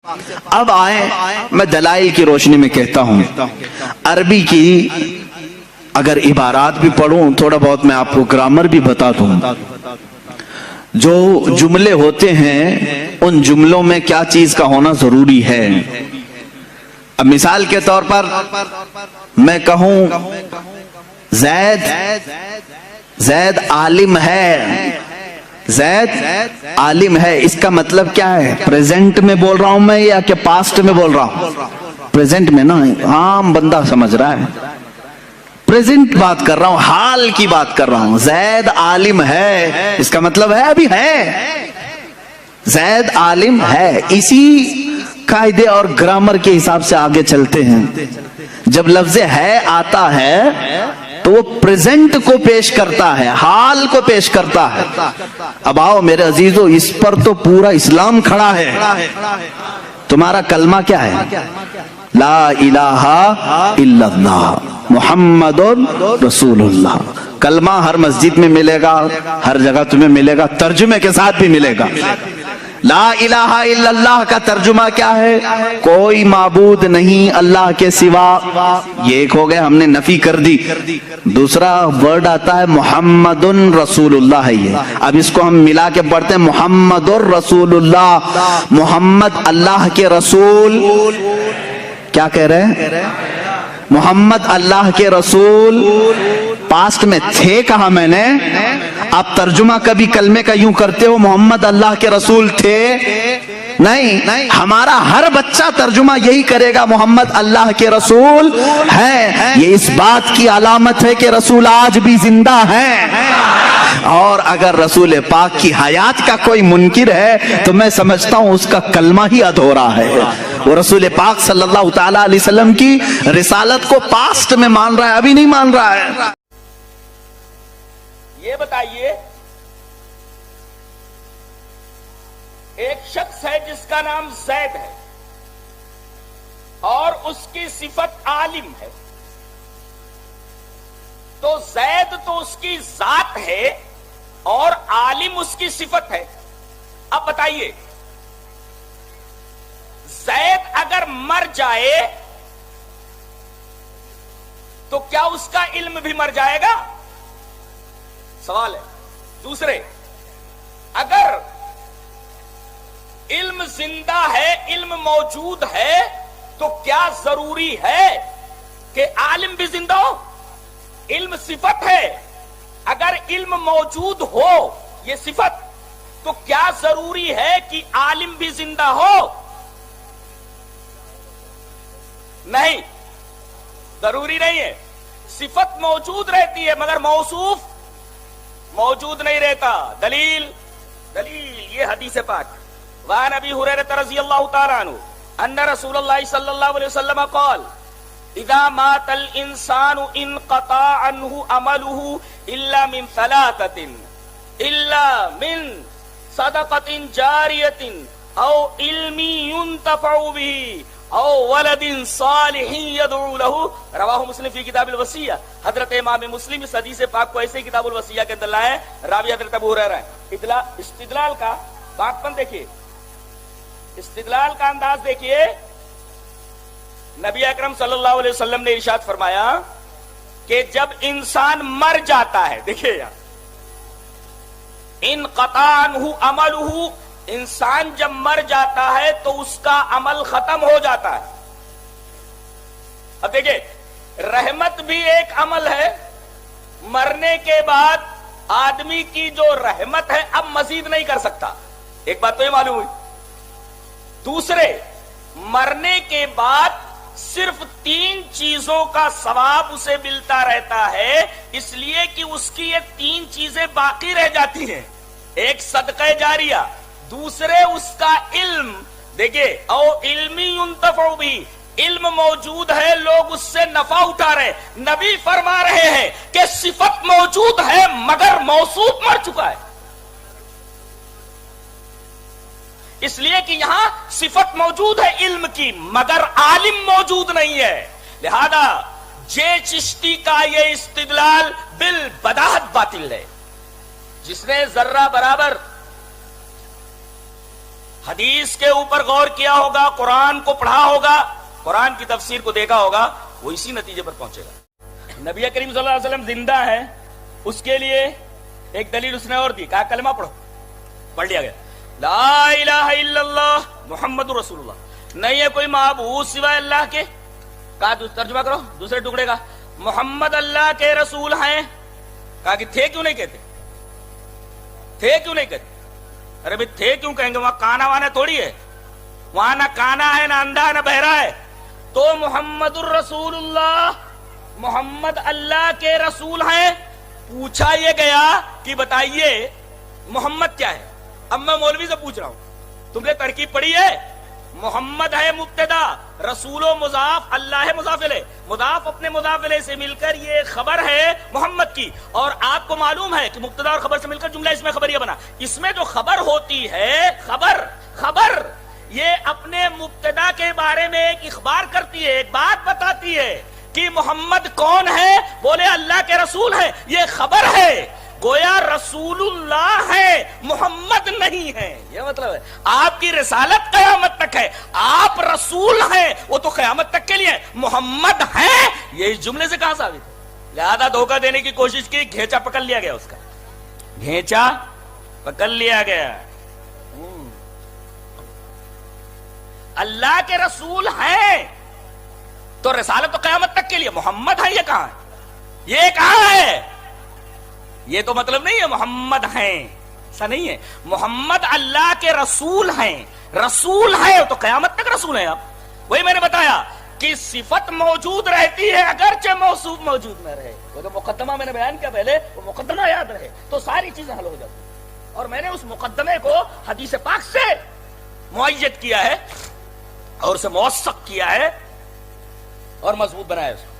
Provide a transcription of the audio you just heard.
اب آئیں میں دلائل کی روشنی میں کہتا ہوں، عربی کی اگر عبارات بھی پڑھوں تھوڑا بہت میں آپ کو گرامر بھی بتا دوں، جو جملے ہوتے ہیں ان جملوں میں کیا چیز کا ہونا ضروری ہے۔ اب مثال کے طور پر میں کہوں زید عالم ہے، زید عالم ہے، اس کا مطلب کیا ہے؟ پریزنٹ میں بول رہا ہوں میں یا کہ پاسٹ میں بول رہا ہوں؟ پریزنٹ میں نا، عام بندہ سمجھ رہا ہے، پریزنٹ بات کر رہا ہوں، حال کی بات کر رہا ہوں۔ زید عالم ہے اس کا مطلب ہے ابھی ہے، زید عالم ہے۔ اسی قاعدے اور گرامر کے حساب سے آگے چلتے ہیں۔ جب لفظ ہے آتا ہے تو وہ پریزنٹ کو پیش کرتا ہے، حال کو پیش کرتا ہے۔ اب آؤ میرے عزیزو، اس پر تو پورا اسلام کھڑا ہے۔ تمہارا کلمہ کیا ہے؟ لا الہ الا اللہ محمد رسول اللہ۔ کلمہ ہر مسجد میں ملے گا، ہر جگہ تمہیں ملے گا، ترجمے کے ساتھ بھی ملے گا۔ لا الہ الا اللہ کا ترجمہ کیا ہے؟ کوئی معبود نہیں اللہ کے سوا۔ یہ ایک ہو گیا، ہم نے نفی کر دی۔ دوسرا ورڈ آتا ہے محمد رسول اللہ ہے، یہ اب اس کو ہم ملا کے پڑھتے ہیں محمد رسول اللہ۔ محمد اللہ کے رسول، کیا کہہ رہے ہیں؟ محمد اللہ کے رسول۔ پاسٹ میں تھے کہا میں نے، آپ ترجمہ کبھی کلمے کا یوں کرتے ہو محمد اللہ کے رسول تھے؟ نہیں، ہمارا ہر بچہ ترجمہ یہی کرے گا محمد اللہ کے رسول ہے۔ یہ اس بات کی علامت ہے کہ رسول آج بھی زندہ ہے، اور اگر رسول پاک کی حیات کا کوئی منکر ہے تو میں سمجھتا ہوں اس کا کلمہ ہی ادھورا ہے۔ وہ رسول پاک صلی اللہ تعالی علیہ وسلم کی رسالت کو پاسٹ میں مان رہا ہے، ابھی نہیں مان رہا ہے۔ یہ بتائیے، ایک شخص ہے جس کا نام زید ہے اور اس کی صفت عالم ہے، تو زید تو اس کی ذات ہے اور عالم اس کی صفت ہے۔ اب بتائیے، زید اگر مر جائے تو کیا اس کا علم بھی مر جائے گا؟ سوال ہے۔ دوسرے، اگر علم زندہ ہے، علم موجود ہے، تو کیا ضروری ہے کہ عالم بھی زندہ ہو؟ علم صفت ہے، اگر علم موجود ہو یہ صفت، تو کیا ضروری ہے کہ عالم بھی زندہ ہو؟ نہیں، ضروری نہیں ہے۔ صفت موجود رہتی ہے مگر موصوف موجود نہیں رہتا۔ دلیل یہ حدیث پاک، وعن ابی ہریرہ رضی اللہ تعالی عنہ ان رسول اللہ صلی اللہ علیہ وسلم قال اذا مات الانسان انقطع عنه عمله الا من ثلاثة، الا من صدقة جاریة او علم ينتفع به او ولد صالح يدعو له، رواہ مسلم فی کتاب الوصیہ۔ حضرت امام مسلم اس حدیث پاک کو ایسے کتاب الوصیہ کے اندر لائے، راوی حضرت ابو ہریرہ ہے۔ استدلال کا بات پن دیکھیے، استدلال کا انداز دیکھیے۔ نبی اکرم صلی اللہ علیہ وسلم نے ارشاد فرمایا کہ جب انسان مر جاتا ہے، دیکھیے یہاں، انقطع عنہ عملہ، انسان جب مر جاتا ہے تو اس کا عمل ختم ہو جاتا ہے۔ اب دیکھیں، رحمت بھی ایک عمل ہے، مرنے کے بعد آدمی کی جو رحمت ہے اب مزید نہیں کر سکتا، ایک بات تو یہ معلوم ہوئی۔ دوسرے، مرنے کے بعد صرف 3 چیزوں کا ثواب اسے ملتا رہتا ہے، اس لیے کہ اس کی یہ 3 چیزیں باقی رہ جاتی ہیں۔ ایک صدقہ جاریہ، دوسرے اس کا علم، دیکھیں، او علمی ينتفع بھی، علم موجود ہے، لوگ اس سے نفع اٹھا رہے۔ نبی فرما رہے ہیں کہ صفت موجود ہے مگر موصوف مر چکا ہے، اس لیے کہ یہاں صفت موجود ہے علم کی مگر عالم موجود نہیں ہے۔ لہذا جے چشتی کا یہ استدلال بالبداہت باطل ہے۔ جس نے ذرہ برابر حدیث کے اوپر غور کیا ہوگا، قرآن کو پڑھا ہوگا، قرآن کی تفسیر کو دیکھا ہوگا، وہ اسی نتیجے پر پہنچے گا۔ نبی کریم صلی اللہ علیہ وسلم زندہ ہے، اس کے لیے ایک دلیل اس نے اور دی، کہا کلمہ پڑھو، پڑھ لیا گیا، لا الہ الا اللہ محمد رسول اللہ، نہیں ہے کوئی معبود سوائے اللہ کے، کہا ترجمہ کرو دوسرے ٹکڑے کا، محمد اللہ کے رسول ہیں، کہا کہ تھے کیوں نہیں کہتے، تھے کیوں نہیں کہتے، ارے بھائی تھے کیوں کہیں گے، وہاں کانا وانا تھوڑی ہے، وہاں نہ کانا ہے، نہ اندھا ہے، نہ بہرا ہے، تو محمد الرسول اللہ، محمد اللہ کے رسول ہیں۔ پوچھا یہ گیا کہ بتائیے محمد کیا ہے؟ اب میں مولوی سے پوچھ رہا ہوں، تم نے ترکیب پڑھی ہے؟ محمد ہے مبتدا، رسول و مضاف، اللہ ہے مضاف الیہ، مضاف اپنے مضاف الیہ سے مل کر یہ خبر ہے محمد کی، اور آپ کو معلوم ہے کہ مبتدا اور خبر سے مل کر جملہ اس میں خبریہ بنا، اس میں جو خبر ہوتی ہے، خبر یہ اپنے مبتدا کے بارے میں ایک اخبار کرتی ہے، ایک بات بتاتی ہے کہ محمد کون ہے، بولے اللہ کے رسول ہیں، یہ خبر ہے، گویا رسول اللہ ہے، محمد نہیں ہے، یہ مطلب ہے آپ کی رسالت قیامت تک ہے، آپ رسول ہیں، وہ تو قیامت تک کے لیے، محمد ہیں، یہ اس جملے سے کہاں ثابت ہے؟ لہذا دھوکہ دینے کی کوشش کی، گھیچا پکڑ لیا گیا، اس کا گھیچا پکڑ لیا گیا۔ اللہ کے رسول ہیں تو رسالت تو قیامت تک کے لیے، محمد ہے، یہ کہاں ہے، یہ کہاں ہے؟ یہ تو مطلب نہیں ہے محمد ہیں، ایسا نہیں ہے، محمد اللہ کے رسول ہیں، رسول ہیں تو قیامت تک رسول ہیں۔ آپ وہی میں نے بتایا کہ صفت موجود رہتی ہے اگرچہ موصوف موجود نہ رہے، وہ تو مقدمہ میں نے بیان کیا پہلے، وہ مقدمہ یاد رہے تو ساری چیزیں حل ہو جاتی، اور میں نے اس مقدمے کو حدیث پاک سے معید کیا ہے اور اسے موثق کیا ہے اور مضبوط بنایا اس کو۔